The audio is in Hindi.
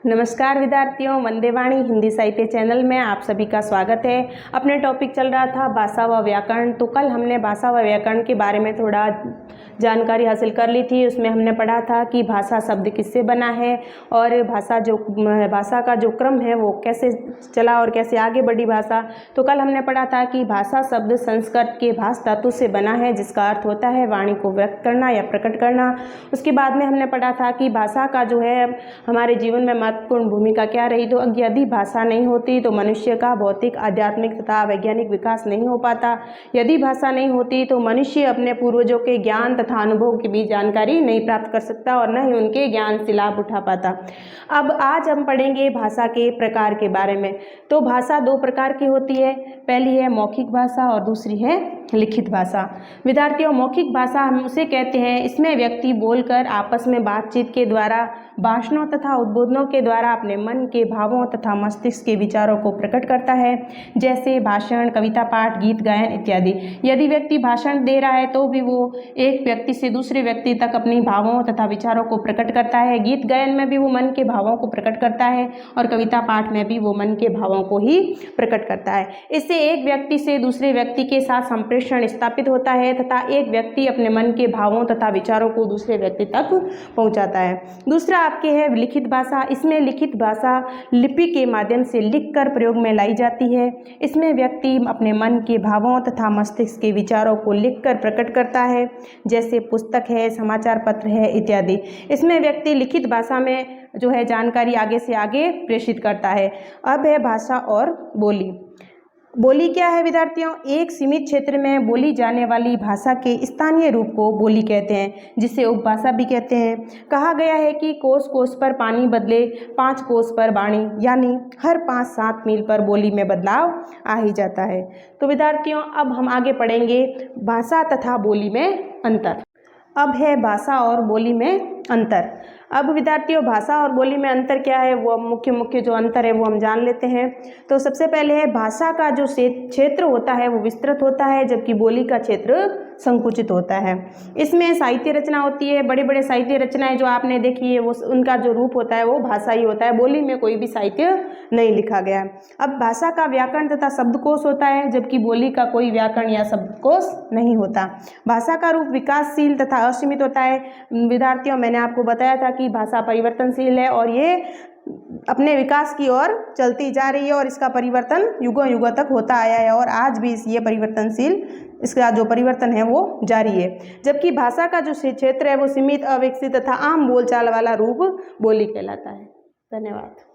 नमस्कार विद्यार्थियों, वंदे वाणी हिंदी साहित्य चैनल में आप सभी का स्वागत है। अपने टॉपिक चल रहा था भाषा व व्याकरण। तो कल हमने भाषा व व्याकरण के बारे में थोड़ा जानकारी हासिल कर ली थी। उसमें हमने पढ़ा था कि भाषा शब्द किससे बना है और भाषा का जो क्रम है वो कैसे चला और कैसे आगे बढ़ी भाषा। तो कल हमने पढ़ा था कि भाषा शब्द संस्कृत के भाष धातु से बना है, जिसका अर्थ होता है वाणी को व्यक्त करना या प्रकट करना। उसके बाद में हमने पढ़ा था कि भाषा का जो है हमारे जीवन में महत्वपूर्ण भूमिका क्या रही। तो यदि भाषा नहीं होती तो मनुष्य का भौतिक, आध्यात्मिक तथा वैज्ञानिक विकास नहीं हो पाता। यदि भाषा नहीं होती तो मनुष्य अपने पूर्वजों के ज्ञान तथा अनुभव की भी जानकारी नहीं प्राप्त कर सकता और न ही उनके ज्ञान से लाभ उठा पाता। अब आज हम पढ़ेंगे भाषा के प्रकार के बारे में। तो भाषा दो प्रकार की होती है, पहली है मौखिक भाषा और दूसरी है लिखित भाषा। विद्यार्थियों, मौखिक भाषा हम उसे कहते हैं, इसमें व्यक्ति बोलकर आपस में बातचीत के द्वारा, भाषणों तथा उद्बोधनों के द्वारा अपने मन के भावों तथा मस्तिष्क के विचारों को प्रकट करता है, जैसे भाषण, कविता पाठ, गीत गायन इत्यादि। यदि व्यक्ति भाषण दे रहा है तो भी वो एक व्यक्ति से दूसरे व्यक्ति तक अपनी भावों तथा विचारों को प्रकट करता है। गीत गायन में भी वो मन के भावों को प्रकट करता है और कविता पाठ में भी वो मन के भावों को ही प्रकट करता है। इससे एक व्यक्ति से दूसरे व्यक्ति के साथ संप्रेषण स्थापित होता है तथा एक व्यक्ति अपने मन के भावों तथा विचारों को दूसरे व्यक्ति तक पहुंचाता है। दूसरा आपके है लिखित भाषा। इसमें लिखित भाषा लिपि के माध्यम से लिखकर प्रयोग में लाई जाती है। इसमें व्यक्ति अपने मन के भावों तथा मस्तिष्क के विचारों को लिखकर प्रकट करता है, जैसे पुस्तक है, समाचार पत्र है इत्यादि। इसमें व्यक्ति लिखित भाषा में जो है जानकारी आगे से आगे प्रेषित करता है। अब है भाषा और बोली। बोली क्या है विद्यार्थियों? एक सीमित क्षेत्र में बोली जाने वाली भाषा के स्थानीय रूप को बोली कहते हैं, जिसे उपभाषा भी कहते हैं। कहा गया है कि कोस कोस पर पानी बदले 5 कोस पर वाणी, यानी हर 5-7 मील पर बोली में बदलाव आ ही जाता है। तो विद्यार्थियों, अब हम आगे पढ़ेंगे भाषा तथा बोली में अंतर। अब है भाषा और बोली में अंतर। अब विद्यार्थियों, भाषा और बोली में अंतर क्या है, वो मुख्य जो अंतर है वो हम जान लेते हैं। तो सबसे पहले है भाषा का जो क्षेत्र होता है वो विस्तृत होता है, जबकि बोली का क्षेत्र संकुचित होता है। इसमें साहित्य रचना होती है, बड़े बड़े साहित्य रचनाएं जो आपने देखी है वो उनका जो रूप होता है वो भाषा ही होता है। बोली में कोई भी साहित्य नहीं लिखा गया है। अब भाषा का व्याकरण तथा शब्दकोश होता है, जबकि बोली का कोई व्याकरण या शब्दकोश नहीं होता। भाषा का रूप विकासशील तथा असीमित होता है। विद्यार्थियों, मैंने आपको बताया था कि भाषा परिवर्तनशील है और ये अपने विकास की ओर चलती जा रही है और इसका परिवर्तन युगों युगों तक होता आया है और आज भी ये परिवर्तनशील, इसका जो परिवर्तन है वो जारी है। जबकि भाषा का जो क्षेत्र है वो सीमित, अविकसित तथा आम बोलचाल वाला रूप बोली कहलाता है। धन्यवाद।